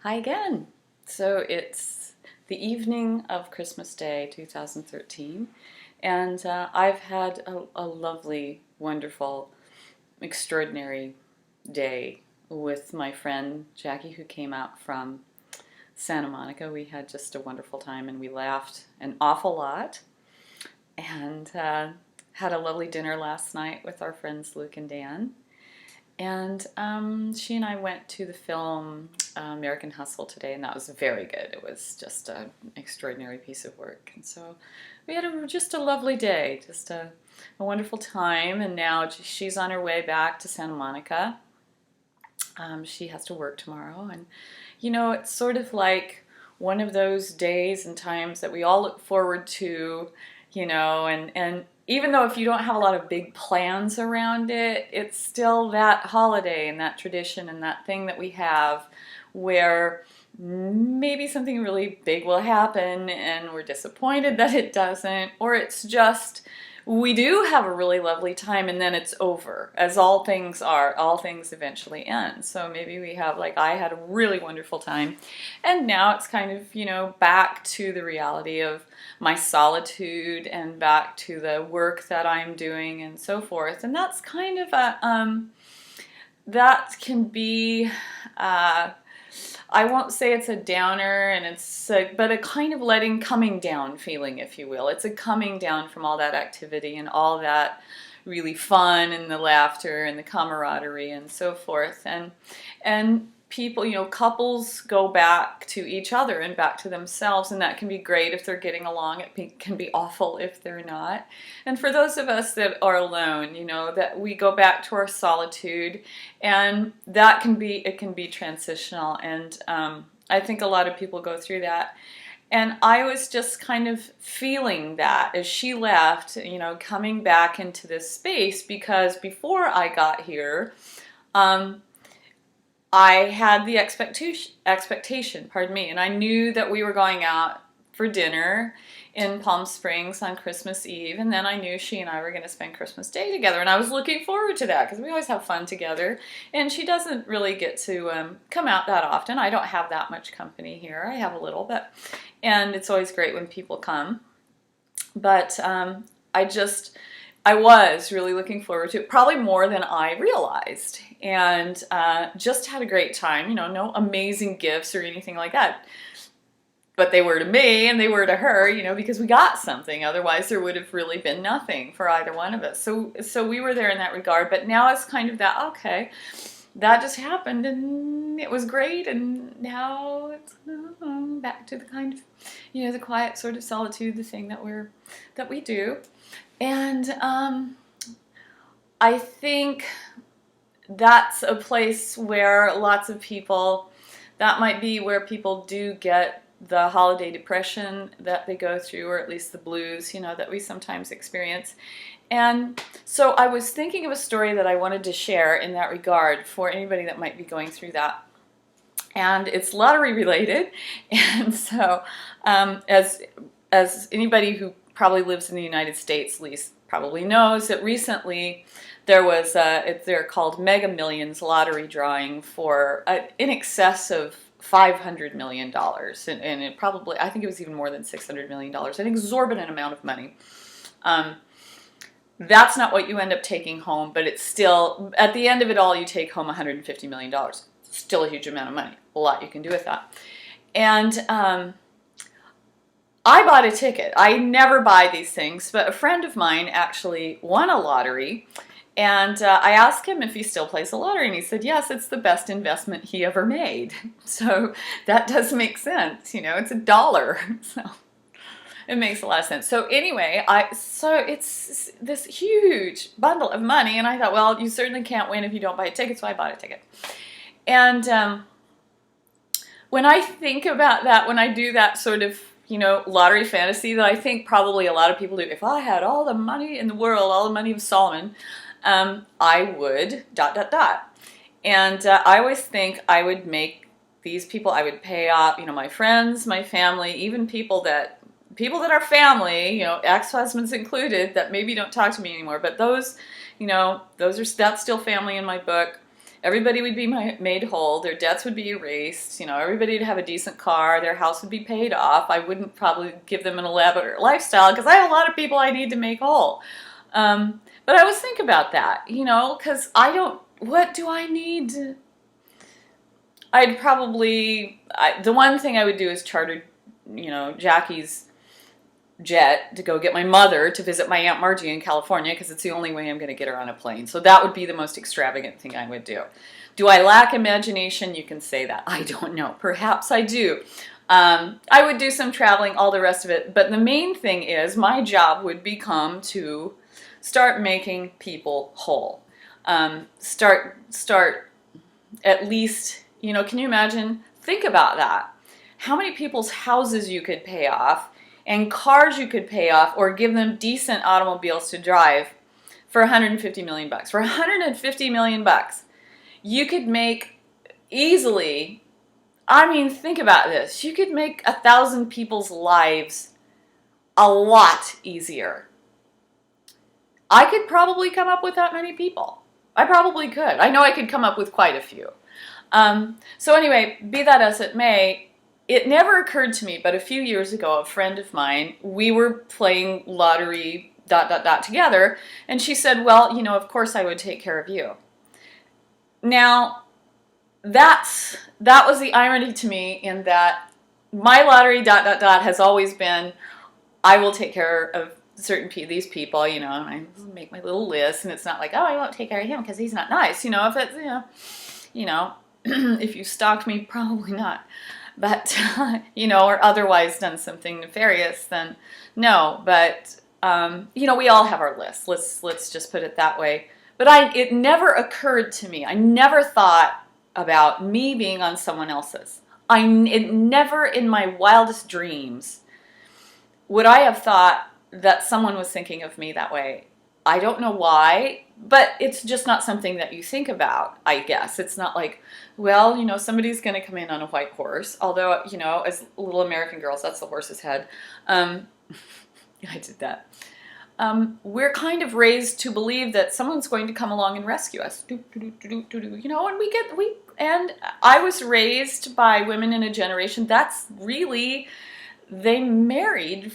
Hi again. So it's the evening of Christmas Day 2013, and I've had a lovely, wonderful, extraordinary day with my friend Jackie, who came out from Santa Monica. We had just a wonderful time and we laughed an awful lot, and had a lovely dinner last night with our friends Luke and Dan. And she and I went to the film American Hustle today, and that was very good. It was just an extraordinary piece of work. And so we had just a lovely day, just a wonderful time. And now she's on her way back to Santa Monica. She has to work tomorrow. And, it's sort of like one of those days and times that we all look forward to, and even though if you don't have a lot of big plans around it, it's still that holiday and that tradition and that thing that we have where maybe something really big will happen and we're disappointed that it doesn't, or it's just we do have a really lovely time and then it's over, as all things are. All things eventually end. So maybe we have, like I had a really wonderful time, and now it's kind of, back to the reality of my solitude and back to the work that I'm doing and so forth. And that's kind of that can be, I won't say it's a downer, and but a kind of coming down feeling, if you will. It's a coming down from all that activity and all that really fun and the laughter and the camaraderie and so forth. And people, couples go back to each other and back to themselves, and that can be great if they're getting along. It can be awful if they're not. And for those of us that are alone, that we go back to our solitude, and it can be transitional. And I think a lot of people go through that. And I was just kind of feeling that as she left, coming back into this space, because before I got here, I had the expectation, pardon me, and I knew that we were going out for dinner in Palm Springs on Christmas Eve, and then I knew she and I were going to spend Christmas Day together, and I was looking forward to that because we always have fun together, and she doesn't really get to come out that often. I don't have that much company here. I have a little, and it's always great when people come, but I was really looking forward to it, probably more than I realized, and just had a great time. No amazing gifts or anything like that, but they were to me and they were to her, because we got something. Otherwise, there would have really been nothing for either one of us. So we were there in that regard, but now it's kind of that, okay, that just happened and it was great, and now it's back to the kind of, the quiet sort of solitude, the thing that we do. And I think that's a place where lots of people, that might be where people do get the holiday depression that they go through, or at least the blues, that we sometimes experience. And so I was thinking of a story that I wanted to share in that regard for anybody that might be going through that. And it's lottery related. And so as anybody who probably lives in the United States, at least probably knows, that recently there was they're called Mega Millions lottery drawing for in excess of $500 million, and it probably, I think it was even more than $600 million, an exorbitant amount of money. That's not what you end up taking home, but it's still, at the end of it all, you take home $150 million. Still a huge amount of money, a lot you can do with that. And I bought a ticket. I never buy these things, but a friend of mine actually won a lottery, and I asked him if he still plays the lottery, and he said, yes, it's the best investment he ever made. So that does make sense. It's $1. So it makes a lot of sense. So anyway, so it's this huge bundle of money, and I thought, well, you certainly can't win if you don't buy a ticket, so I bought a ticket. And when I think about that, when I do that sort of lottery fantasy that I think probably a lot of people do, if I had all the money in the world, all the money of Solomon, I would ... And I always think I would make these people, I would pay off, my friends, my family, even people that are family, ex-husbands included, that maybe don't talk to me anymore, but those, that's still family in my book. Everybody would be made whole. Their debts would be erased. Everybody would have a decent car. Their house would be paid off. I wouldn't probably give them an elaborate lifestyle because I have a lot of people I need to make whole. But I always think about that, because what do I need? The one thing I would do is charter, Jackie's jet to go get my mother to visit my Aunt Margie in California, because it's the only way I'm going to get her on a plane. So that would be the most extravagant thing I would do. Do I lack imagination? You can say that. I don't know. Perhaps I do. I would do some traveling, all the rest of it. But the main thing is my job would become to start making people whole. Start at least, can you imagine? Think about that. How many people's houses you could pay off and cars you could pay off or give them decent automobiles to drive for $150 million. For $150 million, you could make easily, think about this. You could make 1,000 people's lives a lot easier. I could probably come up with that many people. I probably could. I know I could come up with quite a few. So anyway, be that as it may, it never occurred to me, but a few years ago, a friend of mine, we were playing lottery ... together, and she said, well, of course I would take care of you. Now, that was the irony to me, in that my lottery ... has always been, I will take care of these people, and I make my little list, and it's not like, oh, I won't take care of him because he's not nice, if it's, if you stalked me, probably not. But, or otherwise done something nefarious, then no. But, we all have our lists. Let's just put it that way. But it never occurred to me. I never thought about me being on someone else's. It never in my wildest dreams would I have thought that someone was thinking of me that way. I don't know why, but it's just not something that you think about, I guess. It's not like, well, somebody's going to come in on a white horse. Although, as little American girls, that's the horse's head. I did that. We're kind of raised to believe that someone's going to come along and rescue us. And I was raised by women in a generation that's really, they married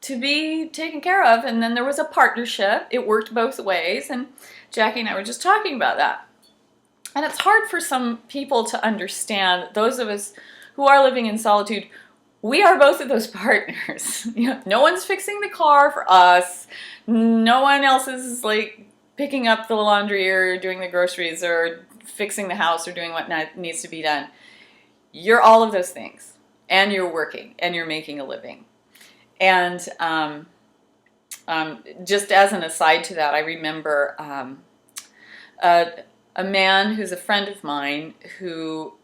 to be taken care of, and then there was a partnership. It worked both ways, and Jackie and I were just talking about that. And it's hard for some people to understand, those of us who are living in solitude, we are both of those partners. No one's fixing the car for us. No one else is like picking up the laundry or doing the groceries or fixing the house or doing what needs to be done. You're all of those things, and you're working, and you're making a living. And just as an aside to that, I remember a man who's a friend of mine who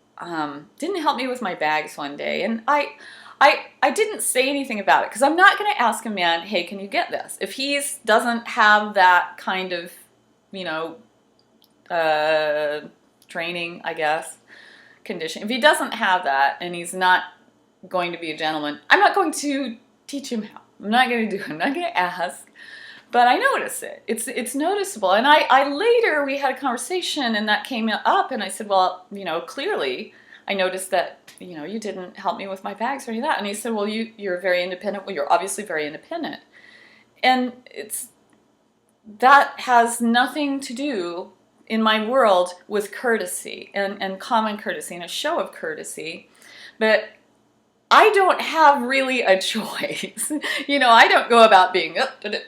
didn't help me with my bags one day. And I didn't say anything about it, because I'm not going to ask a man, hey, can you get this? If he doesn't have that kind of, training, I guess, condition. If he doesn't have that and he's not going to be a gentleman, I'm not going to teach him how. I'm not going to do it. I'm not going to ask. But I notice it. It's noticeable. And I later, we had a conversation, and that came up, and I said, well, clearly I noticed that, you didn't help me with my bags or any of that. And he said, well, you're very independent. Well, you're obviously very independent. And that has nothing to do, in my world, with courtesy and common courtesy and a show of courtesy. But I don't have really a choice. I don't go about being,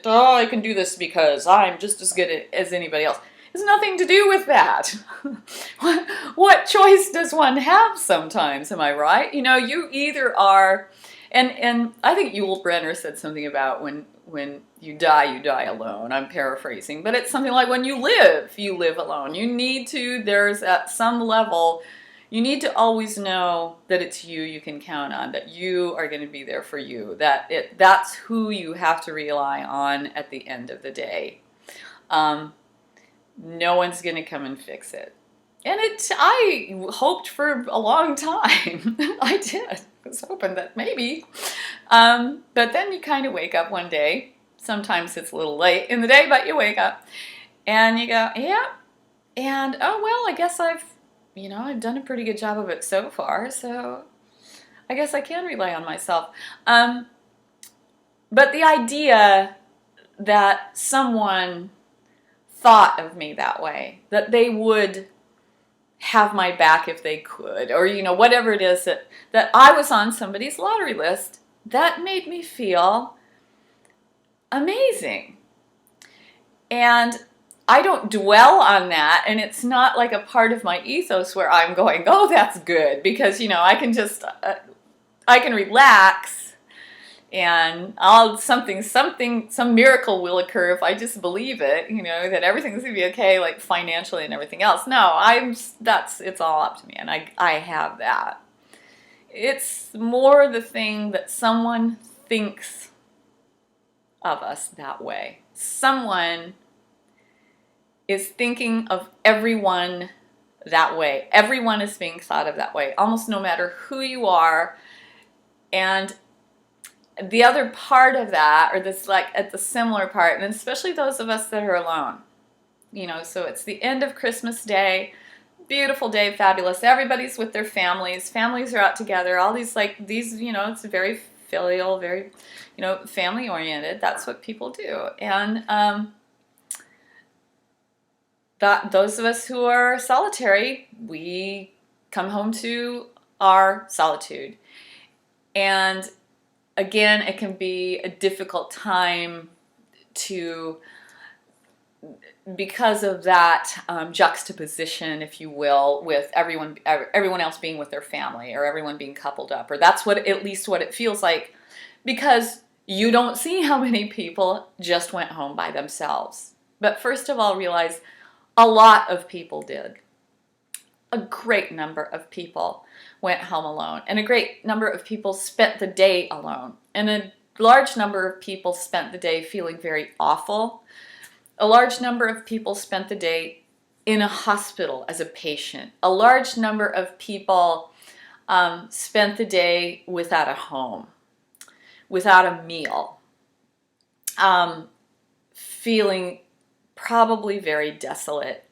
oh, I can do this because I'm just as good as anybody else. It has nothing to do with that. What choice does one have sometimes, am I right? You either are, and I think Yul Brynner said something about when you die alone. I'm paraphrasing, but it's something like when you live alone. You need to, there's at some level, you need to always know that it's you can count on, that you are going to be there for you, that's who you have to rely on at the end of the day. No one's going to come and fix it. And I hoped for a long time. I did. I was hoping that maybe. But then you kind of wake up one day. Sometimes it's a little late in the day, but you wake up and you go, yeah, And oh well, I guess I've done a pretty good job of it so far, so I guess I can rely on myself. Um, but the idea that someone thought of me that way, that they would have my back if they could, or whatever it is that I was on somebody's lottery list, that made me feel amazing. And I don't dwell on that, and it's not like a part of my ethos where I'm going, oh, that's good, because I can just I can relax, and some miracle will occur if I just believe it, that everything's gonna be okay, like financially and everything else. No, it's all up to me, and I have that. It's more the thing that someone thinks of us that way. Someone is thinking of everyone that way. Everyone is being thought of that way, almost no matter who you are. And the other part of that, or this like at the similar part, and especially those of us that are alone, so it's the end of Christmas Day, beautiful day, fabulous. Everybody's with their families. Families are out together. All these it's very filial, very, family oriented. That's what people do. And those of us who are solitary, we come home to our solitude. And again, it can be a difficult time because of that juxtaposition, if you will, with everyone else being with their family, or everyone being coupled up, or that's at least what it feels like, because you don't see how many people just went home by themselves. But first of all, realize a lot of people did. A great number of people went home alone, and a great number of people spent the day alone, and a large number of people spent the day feeling very awful. A large number of people spent the day in a hospital as a patient. A large number of people spent the day without a home, without a meal, feeling probably very desolate.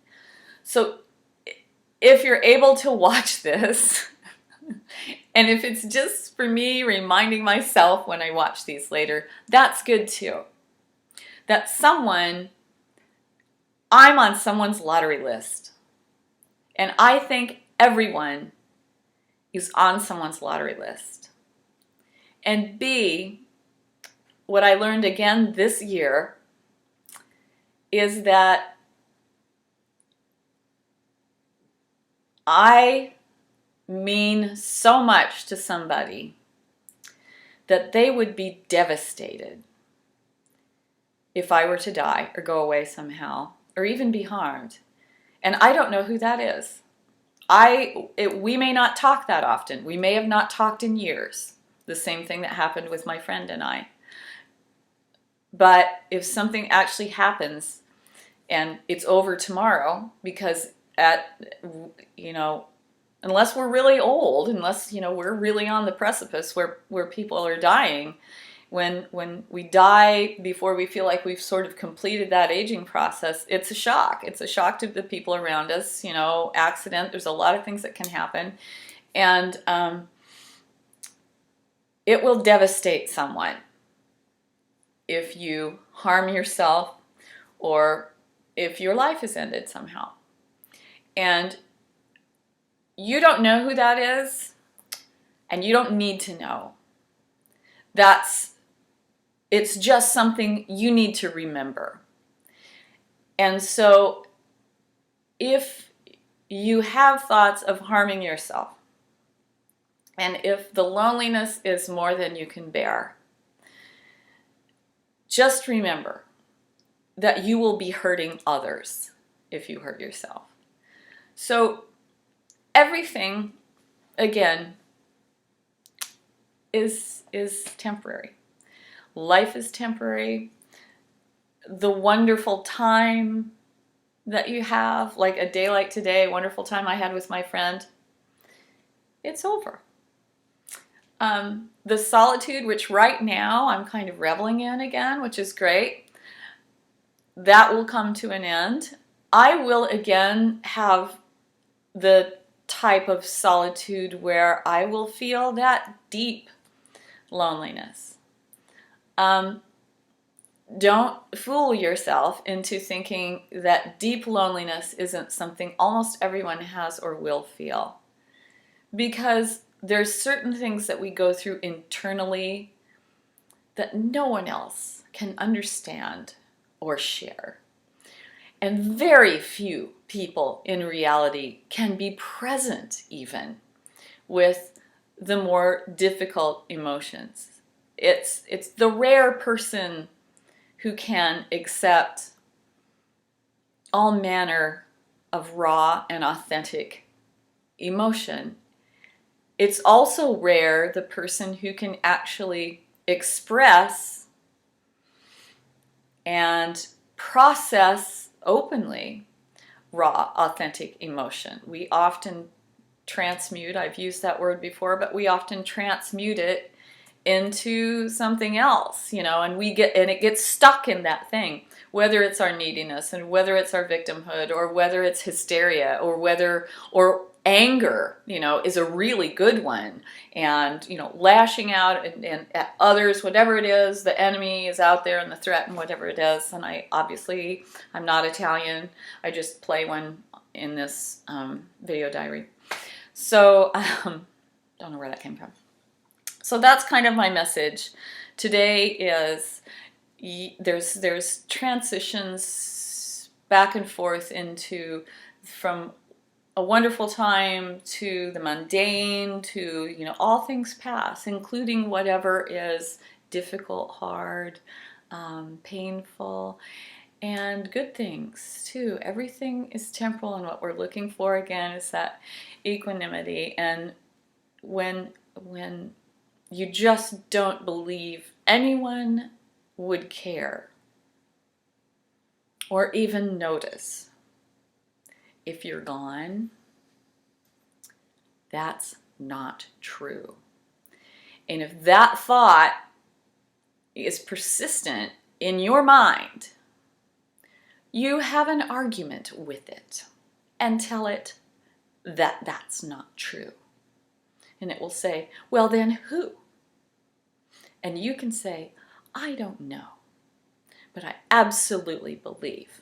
So if you're able to watch this, and if it's just for me reminding myself when I watch these later, that's good too. That I'm on someone's lottery list. And I think everyone is on someone's lottery list. And B, what I learned again this year is that I mean so much to somebody that they would be devastated if I were to die or go away somehow, or even be harmed. And I don't know who that is. We may not talk that often. We may have not talked in years. The same thing that happened with my friend and I. But if something actually happens and it's over tomorrow, because unless we're really old, unless we're really on the precipice where people are dying, when we die before we feel like we've sort of completed that aging process, it's a shock. It's a shock to the people around us. Accident. There's a lot of things that can happen, and it will devastate someone if you harm yourself, or if your life is ended somehow. And you don't know who that is, and you don't need to know. It's just something you need to remember. And so if you have thoughts of harming yourself, and if the loneliness is more than you can bear, just remember that you will be hurting others if you hurt yourself. So everything, again, is temporary. Life is temporary. The wonderful time that you have, like a day like today, a wonderful time I had with my friend, it's over. The solitude, which right now I'm kind of reveling in again, which is great, that will come to an end. I will again have the type of solitude where I will feel that deep loneliness. Don't fool yourself into thinking that deep loneliness isn't something almost everyone has or will feel. Because there's certain things that we go through internally that no one else can understand or share. And very few people in reality can be present even with the more difficult emotions. It's the rare person who can accept all manner of raw and authentic emotion. It's also rare the person who can actually express and process openly raw, authentic emotion. We often transmute, I've used that word before, but we often transmute it into something else, and it gets stuck in that thing, whether it's our neediness and whether it's our victimhood or whether it's hysteria or anger, is a really good one. And, lashing out and at others, whatever it is, the enemy is out there and the threat and whatever it is. And I'm not Italian. I just play one in this video diary. So, don't know where that came from. So that's kind of my message today. Is there's transitions back and forth from a wonderful time to the mundane to all things pass, including whatever is difficult, hard, painful, and good things too. Everything is temporal, and what we're looking for again is that equanimity. And when you just don't believe anyone would care or even notice if you're gone, that's not true. And if that thought is persistent in your mind, you have an argument with it and tell it that that's not true. And it will say, well, then who? And you can say, I don't know, but I absolutely believe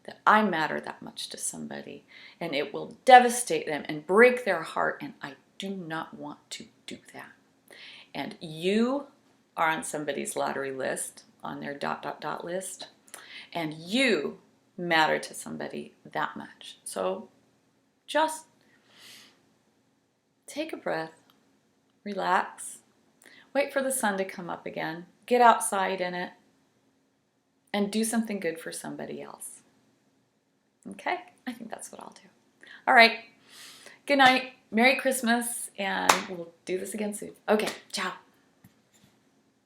that I matter that much to somebody, and it will devastate them and break their heart, and I do not want to do that. And you are on somebody's lottery list, on their ... list, and you matter to somebody that much. So just take a breath, relax, wait for the sun to come up again, get outside in it, and do something good for somebody else. Okay? I think that's what I'll do. All right. Good night. Merry Christmas, and we'll do this again soon. Okay. Ciao.